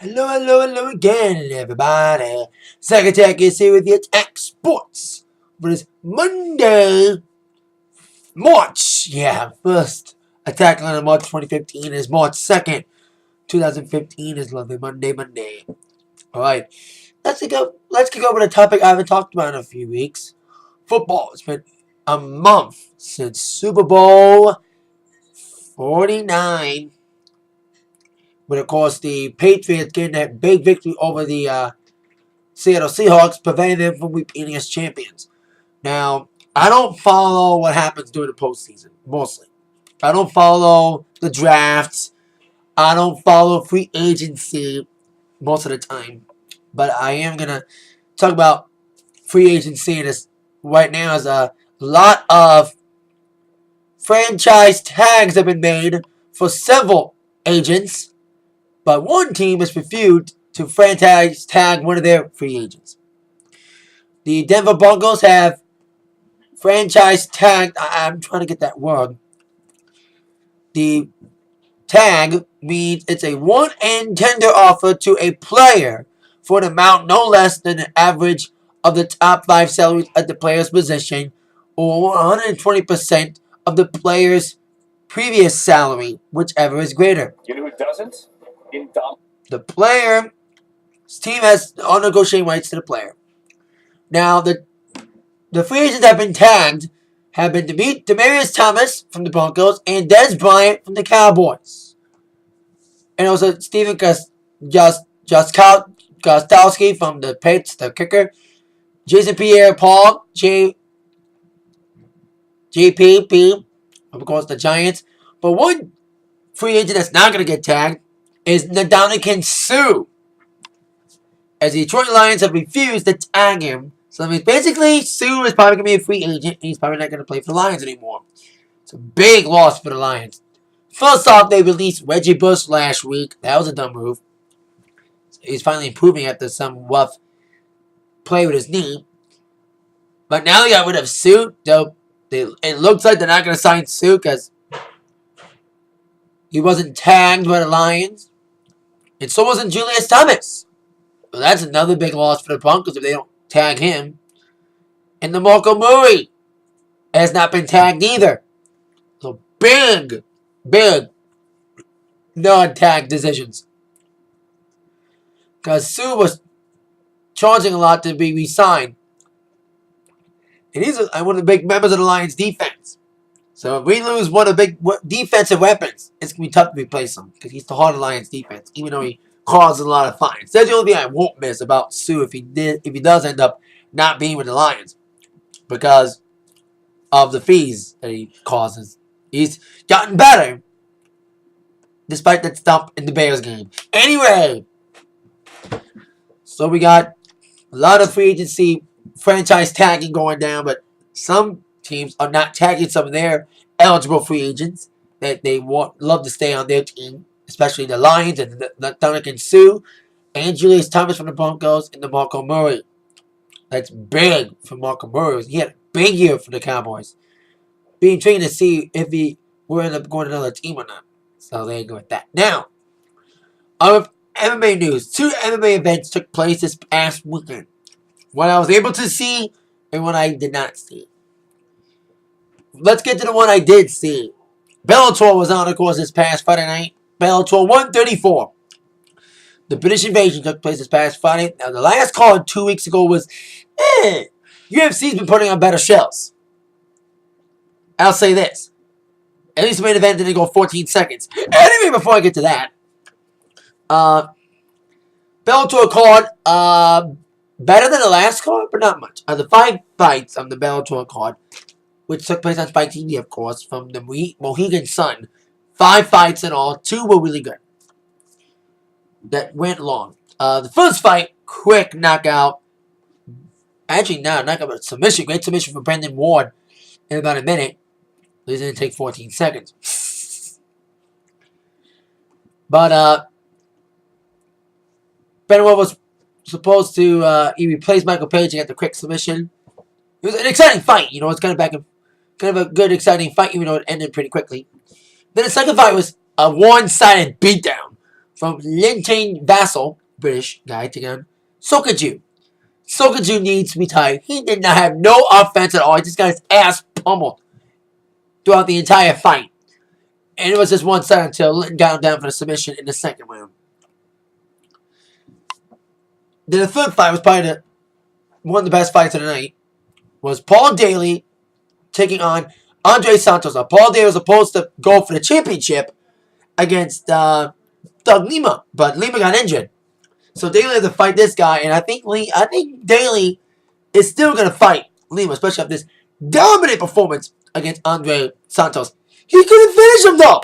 Hello, hello, hello again, everybody. Second Attack is here with the Atak Sportz for this Monday, March. Yeah, first Attack on March 2015 is March 2nd, 2015 is lovely Monday. Alright, let's kick up with a topic I haven't talked about in a few weeks. Football. It's been a month since Super Bowl 49. But of course, the Patriots getting that big victory over the Seattle Seahawks, preventing them from being as champions. Now, I don't follow what happens during the postseason, mostly. I don't follow the drafts. I don't follow free agency most of the time. But I am going to talk about free agency. And right now, as a lot of franchise tags have been made for several agents. But one team has refused to franchise tag one of their free agents. The Denver Broncos have franchise tagged. I'm trying to get that word. The tag means it's a one-and tender offer to a player for an amount no less than the average of the top 5 salaries at the player's position, or 120% of the player's previous salary, whichever is greater. You know who doesn't? The player's team has all negotiating rights to the player. Now, the free agents that have been tagged have been Demaryius Thomas from the Broncos and Des Bryant from the Cowboys. And also Stephen Gostkowski from the Patriots, the kicker. Jason Pierre-Paul, JPP, of course, the Giants. But one free agent that's not going to get tagged is Ndamukong Suh, as the Detroit Lions have refused to tag him. So I mean, basically, Suh is probably going to be a free agent, and he's probably not going to play for the Lions anymore. It's a big loss for the Lions. First off, they released Reggie Bush last week. That was a dumb move. He's finally improving after some rough play with his knee. But now they got rid of Suh. It looks like they're not going to sign Suh because he wasn't tagged by the Lions. And so wasn't Julius Thomas. Well, that's another big loss for the Broncos if they don't tag him. And DeMarco Murray has not been tagged either. So big non-tag decisions. Because Suh was charging a lot to be re-signed. And he's one of the big members of the Lions defense. So if we lose one of the big defensive weapons, it's going to be tough to replace him. Because he's the heart of the Lions defense. Even though he causes a lot of fines. That's the only thing I won't miss about Suh if he does end up not being with the Lions. Because of the fees that he causes. He's gotten better. Despite that stump in the Bears game. Anyway. So we got a lot of free agency franchise tagging going down. But some teams are not tagging some of their eligible free agents that they love to stay on their team. Especially the Lions and Ndamukong Suh and Julius Thomas from the Broncos and DeMarco Murray. That's big for DeMarco Murray. He had a big year for the Cowboys. Be intriguing to see if he will end up going to another team or not. So there you go with that. Now, of MMA news. 2 MMA events took place this past weekend. One I was able to see and one I did not see. Let's get to the one I did see. Bellator was on, of course, this past Friday night. Bellator 134. The British Invasion took place this past Friday. Now, the last card 2 weeks ago was, UFC's been putting on better shows. I'll say this. At least the main event didn't go 14 seconds. Anyway, before I get to that, Bellator card, better than the last card, but not much. The 5 fights on the Bellator card, which took place on Spike TV, of course, from the Mohegan Sun. 5 fights in all. 2 were really good. That went long. The first fight, quick knockout. Actually, not knockout, but submission. Great submission from Brendan Ward in about a minute. It didn't take 14 seconds. But Benoit was supposed to he replaced Michael Page and got the quick submission. It was an exciting fight, you know. It's kind of a good, exciting fight, even though it ended pretty quickly. Then the second fight was a one-sided beatdown from Lintain Vassal, British guy, taking on Sokaju. Sokaju needs to be tired. He did not have no offense at all. He just got his ass pummeled throughout the entire fight. And it was just one side until Linton got him down for the submission in the second round. Then the third fight was probably one of the best fights of the night. Was Paul Daly taking on Andre Santos. Now, Paul Daly was supposed to go for the championship against Doug Lima, but Lima got injured. So Daly had to fight this guy, and I think Daly is still going to fight Lima, especially after this dominant performance against Andre Santos. He couldn't finish him, though.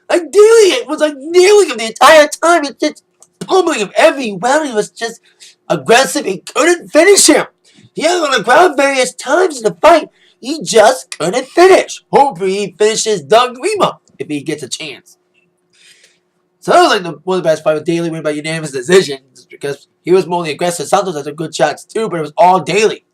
Like, Daly was like nailing him the entire time. He just pummeling him every round. He was just aggressive. He couldn't finish him. He had him on the ground various times in the fight. He just couldn't finish. Hopefully he finishes Doug Lima if he gets a chance. So that was like one of the best fights with Daly winning by unanimous decision because he was more aggressive. Santos had some good shots too, but it was all Daly.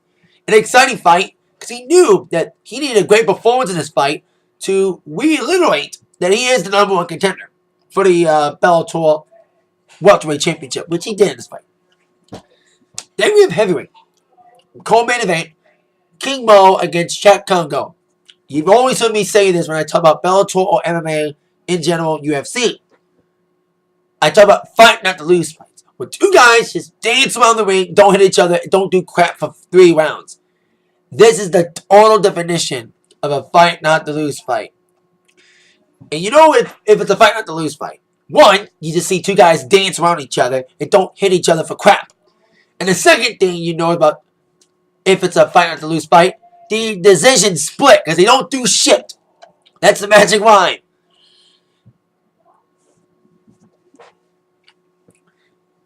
An exciting fight because he knew that he needed a great performance in this fight to reiterate that he is the number one contender for the Bellator Welterweight Championship, which he did in this fight. Then we have heavyweight. Co-main event, King Mo against Chat Congo. You've always heard me say this when I talk about Bellator or MMA in general, UFC. I talk about fight not to lose fights. Where two guys just dance around the ring, don't hit each other, don't do crap for 3 rounds. This is the total definition of a fight not to lose fight. And you know if it's a fight not to lose fight. One, you just see two guys dance around each other and don't hit each other for crap. And the second thing you know about if it's a fight not to lose fight, the decision split because they don't do shit. That's the magic line.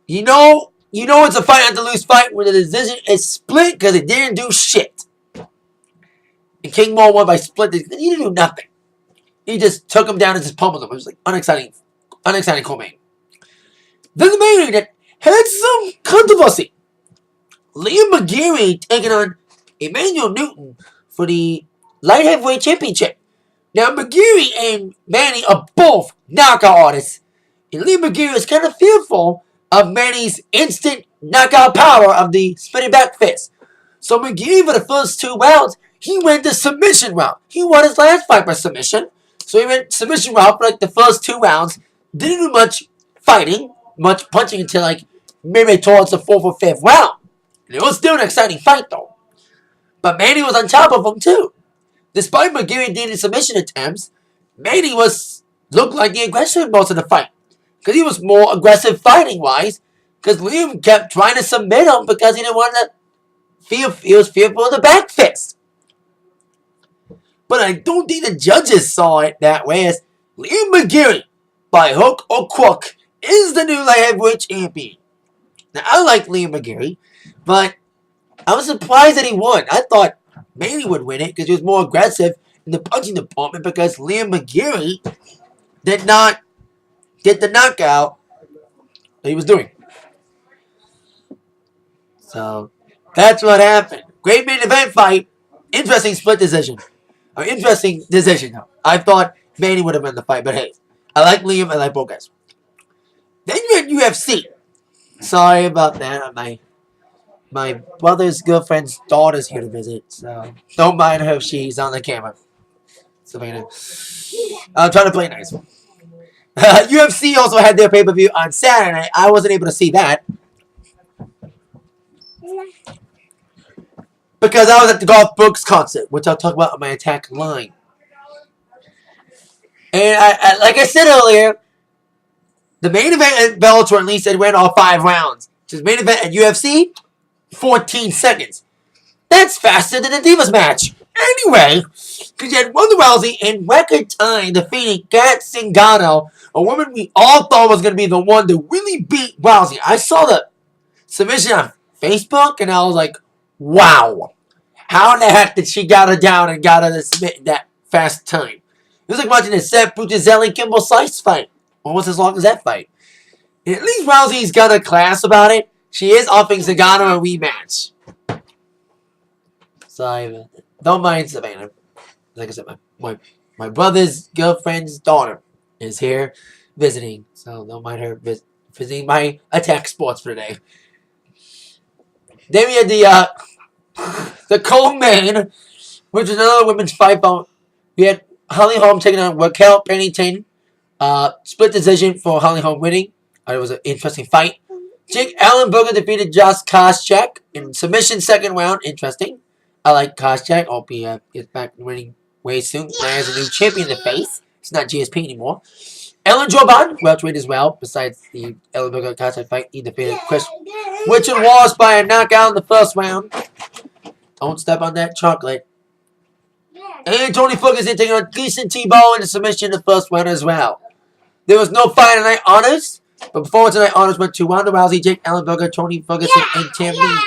You know it's a fight not to lose fight when the decision is split because they didn't do shit. And King Mo won by split. He didn't do nothing. He just took him down and just pummeled him. It was like unexciting co-main. Then the main event had some controversy. Liam McGeary taking on Emmanuel Newton for the light heavyweight championship. Now McGeary and Manny are both knockout artists. And Liam McGeary is kind of fearful of Manny's instant knockout power of the spinning back fist. So McGeary for the first 2 rounds, he went the submission route. He won his last fight by submission. So he went submission route for like the first 2 rounds. Didn't do much fighting, much punching until like maybe towards the 4th or 5th round. And it was still an exciting fight though. But Manny was on top of him too. Despite McGeary needing submission attempts, Manny looked like the aggressor most of the fight. Because he was more aggressive fighting wise. Because Liam kept trying to submit him because he didn't want to he was fearful of the back fist. But I don't think the judges saw it that way as Liam McGeary, by hook or crook, is the new light heavyweight champion. Now I like Liam McGeary, but I was surprised that he won. I thought Manny would win it because he was more aggressive in the punching department because Liam McGeary did not get the knockout that he was doing. So that's what happened. Great main event fight. Interesting split decision. Interesting decision though. I thought Manny would have won the fight, but hey, I like Liam. I like both guys. Then you had UFC. Sorry about that. My brother's girlfriend's daughter's here to visit, so don't mind her if she's on the camera. So I'm trying to play nice. UFC also had their pay-per-view on Saturday. I wasn't able to see that because I was at the Garth Brooks concert, which I'll talk about on my Attack line. And I like I said earlier, the main event at Bellator at least it went all 5 rounds. Which is main event at UFC, 14 seconds. That's faster than the Divas match. Anyway, because you had Ronda Rousey in record time defeating Cat Zingano, a woman we all thought was going to be the one to really beat Rousey. I saw the submission on Facebook, and I was like, wow. How in the heck did she got her down and got her to submit in that fast time? It was like watching the Seth Buccizelli Kimbo Slice fight. Almost as long as that fight. And at least Rousey's got a class about it. She is offering Zingano a rematch. Sorry, don't mind Savannah. Like I said, my brother's girlfriend's daughter is here visiting, so don't mind her visiting my Atak Sportz for today. Then we had the co-main, which is another women's fight bout. We had Holly Holm taking on Raquel Pennington. Split decision for Holly Holm winning. It was an interesting fight. Jake Ellenberger defeated Josh Koscheck in submission second round. Interesting. I like Koscheck. Hope he gets back winning way soon. There's a new champion to face. It's not GSP anymore. Ellen Joban, welterweight as well. Besides the Ellenberger Koscheck fight, he defeated Chris Richard Wallace by a knockout in the first round. Don't step on that chocolate. And Tony Ferguson taking on Gleason Tebow in the submission in the first round as well. There was no fight tonight honors, but before tonight honors went to Ronda Rousey, Jake Ellenberger, Tony Ferguson, and Tim Means.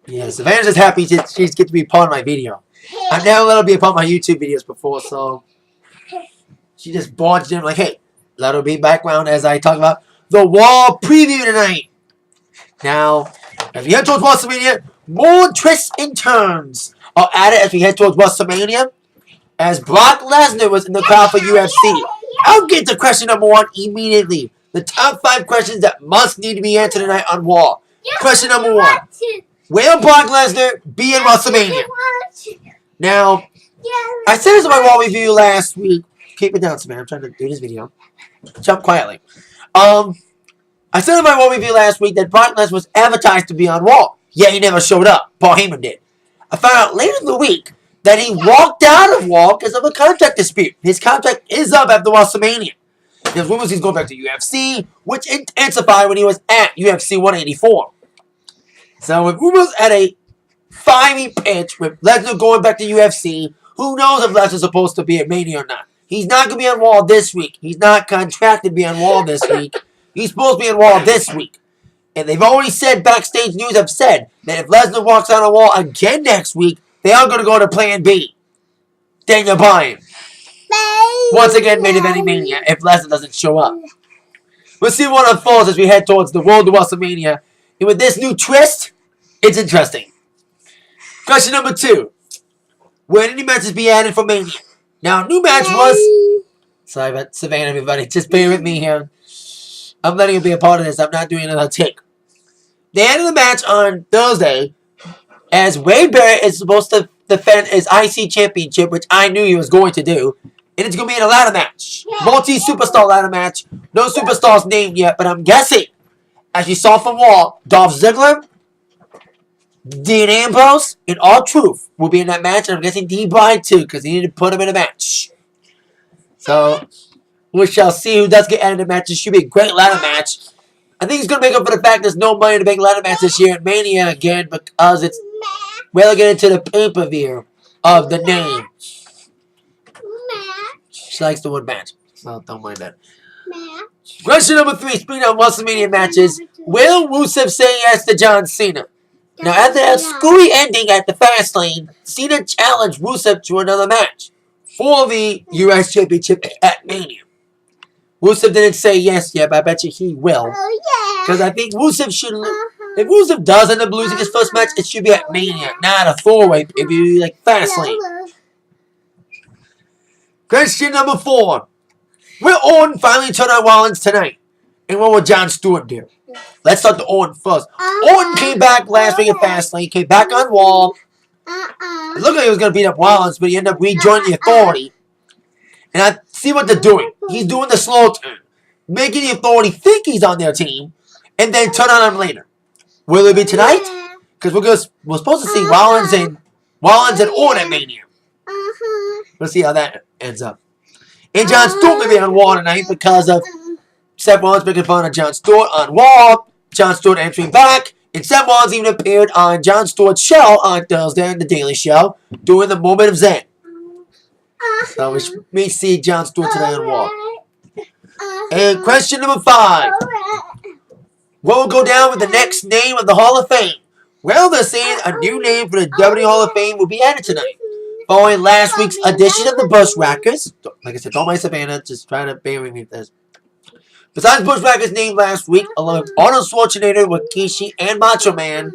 Yeah, Savannah's just happy she's get to be part of my video. I've never let her be a part of my YouTube videos before, so she just barged in like, hey, let her be background as I talk about the Raw preview tonight. Now, as we head towards Wrestlemania, more twists and turns are added as we head towards Wrestlemania. As Brock Lesnar was in the crowd for UFC. I'll get to question number 1 immediately. The top 5 questions that must need to be answered tonight on Raw. Question number 1. Will Brock Lesnar be in Wrestlemania? Now, I said this in my Raw review last week. Keep it down, man. I'm trying to do this video. Jump quietly. I said in my Raw review last week that Brock Lesnar was advertised to be on Raw. Yeah, he never showed up. Paul Heyman did. I found out later in the week that he walked out of Raw because of a contract dispute. His contract is up after WrestleMania. There's rumors he's going back to UFC, which intensified when he was at UFC 184. So with rumors at a fiery pitch with Lesnar going back to UFC, who knows if Lesnar's supposed to be at Mania or not. He's not going to be on Raw this week. He's not contracted to be on Raw this week. He's supposed to be on Raw this week. And they've already said, backstage news have said, that if Lesnar walks out on Raw again next week, they are going to go to Plan B. Daniel Bryan. Once again, main eventing Mania if Lesnar doesn't show up. We'll see what unfolds as we head towards the World of WrestleMania. And with this new twist, it's interesting. Question number 2. Will any matches be added for Mania? Now, new match was... Sorry about Savannah, everybody. Just bear with me here. I'm letting you be a part of this. I'm not doing another take. They added the match on Thursday as Wade Barrett is supposed to defend his IC championship, which I knew he was going to do. And it's going to be in a ladder match. Multi-superstar ladder match. No superstars named yet, but I'm guessing, as you saw from Raw, Dolph Ziggler, Dean Ambrose, and R-Truth will be in that match. And I'm guessing D-Bryan too, because they need to put him in a match. So, we shall see who does get added to the match. It should be a great ladder match. I think he's going to make up for the fact there's no money to make ladder match this year at Mania again because it's relegated to the pay-per-view of the name. She likes the word match, so don't mind that. Question number 3, speaking of WrestleMania matches, will Rusev say yes to John Cena? Now, after that screwy ending at the Fastlane, Cena challenged Rusev to another match for the U.S. Championship at Mania. Rusev didn't say yes yet, but I bet you he will. Because I think Rusev should... If Rusev does end up losing his first match, it should be at Mania, not a 4-way pay-per-view like Fastlane. Question number 4. Will Orton finally turn on Rollins tonight? And what will Jon Stewart do? Let's start the Orton first. Orton came back last week at Fastlane. He came back on Raw. It looked like he was going to beat up Rollins, but he ended up rejoining the Authority. And I see what they're doing. He's doing the slow turn. Making the Authority think he's on their team, and then turn on him later. Will it be tonight? Because we're supposed to see Rollins and Orton at Mania. We'll see how that ends up. And Jon Stewart may be on Raw tonight because of Seth Rollins making fun of Jon Stewart on Raw. Jon Stewart entering back. And Seth Rollins even appeared on Jon Stewart's show on Thursday on The Daily Show doing the Moment of Zen. So we may see Jon Stewart tonight on Raw. And question number 5. What will go down with the next name of the Hall of Fame? Well, they're saying a new name for the WWE Hall of Fame will be added tonight. Following last week's edition of the Bushwhackers. Like I said, don't mind Savannah, just trying to bear with me with this. Besides Bushwhackers named last week, along with Arnold Schwarzenegger, Rikishi, and Macho Man,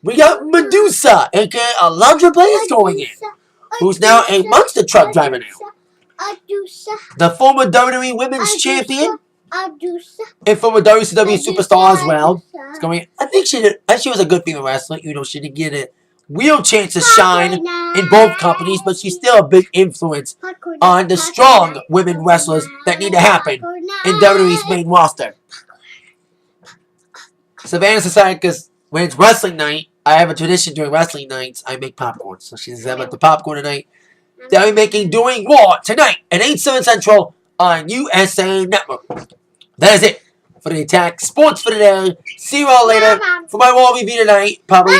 We got Medusa, aka Alundra Blaze, going in, who's now a monster truck driver now. The former WWE Women's Champion and former WCW superstar as well. It's going. I think she was a good female wrestler. You know, she didn't get a real chance to shine in both companies, but she's still a big influence on the strong women wrestlers that need to happen in WWE's main roster. Savannah's excited because when it's wrestling night, I have a tradition during wrestling nights. I make popcorn, so she's having the popcorn tonight. They'll be making Doing Raw tonight at 8/7 Central on USA Network. That is it for the Atak Sports for today. See you all later for my Raw review tonight. Probably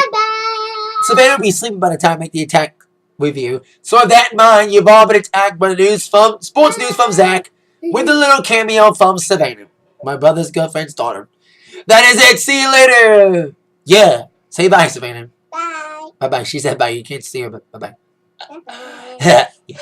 Savannah will be sleeping by the time I make the Attack review. So with that in mind, you've all been attacked by the news from sports news from Zach with a little cameo from Savannah, my brother's girlfriend's daughter. That is it. See you later. Yeah. Say bye, Savannah. Bye. Bye bye. She said bye. You can't see her, but bye bye. Bye.